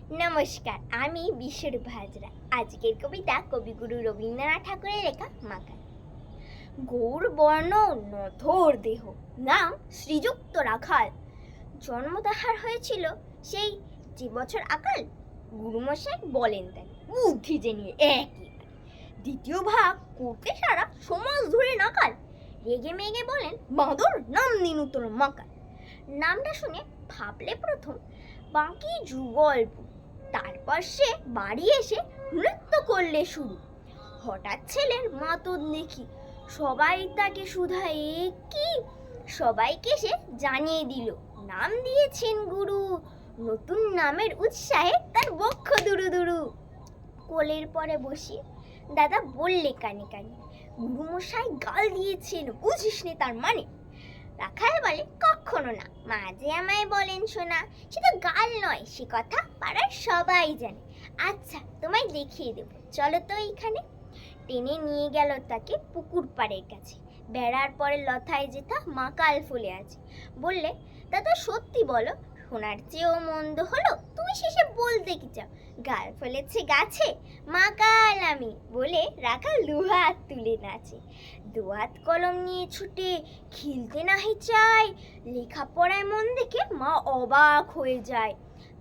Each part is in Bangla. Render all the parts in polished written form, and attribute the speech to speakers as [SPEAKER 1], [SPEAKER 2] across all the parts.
[SPEAKER 1] নমস্কার, আমি বিশ্বরূপ হাজরা। আজকের কবিতা কবিগুরু রবীন্দ্রনাথ ঠাকুরের লেখা মাকাল। গৌর বর্ণ নধর দেহ, নাম শ্রীযুক্ত রাখাল। জন্ম তাহার হয়েছিল সেই যে বছর আকাল। গুরুমশাই বলেন তাই বুদ্ধি যে নিয়ে একই। দ্বিতীয় ভাগ করতে সারা সমাজ ধরে নাকাল। রেগে মেগে বলেন বাঁদর, নাম দিনু তোর মাকাল। নামটা শুনে ভাবলে প্রথম বাকি যুগল্প, তারপর সে বাড়ি এসে নৃত্য করলে শুরু। হঠাৎ ছেলের মাতদ দেখি সবাই তাকে শুধায় কি, সবাইকে সে জানিয়ে দিল নাম দিয়েছেন গুরু। নতুন নামের উৎসাহে তার বক্ষ দুরু দুরু। কোলের পরে বসিয়ে দাদা বললে কানে কানে, গুরুমশাই গাল দিয়েছেন, বুঝিস নে তার মানে। রাখাল বলে কখনো না, মাঝে আমায় বলেন শোনা, সে তো গাল নয়, সে কথা পাড়ার সবাই জানে। আচ্ছা তোমায় দেখিয়ে দেব, চলো তো এইখানে। টেনে নিয়ে গেল তাকে পুকুর পাড়ের কাছে। বেড়ার পরে লথায় যেথা মাকাল ফুলে আছে। বললে দাদা সত্যি বলো, শোনার চেয়েও মন্দ হলো, তুমি শেষে বলতে কি চাও? গাল ফলেছে গাছে, মাকাল আমি বলে রাখাল দুহাত তুলে নাচে। দুহাত কলম নিয়ে ছুটে খিলতে নাহি চায়, লেখাপড়ায় মন দেখে মা অবাক হয়ে যায়।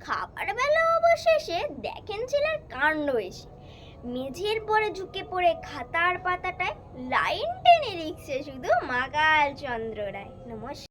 [SPEAKER 1] খাবার বেলা অবশেষে দেখেন ছেলের কাণ্ড এসে, মেঝের পরে ঝুঁকে পড়ে খাতার পাতাটায় লাইন টেনে লিখছে শুধু মাকাল চন্দ্র রায়। নমস্কার।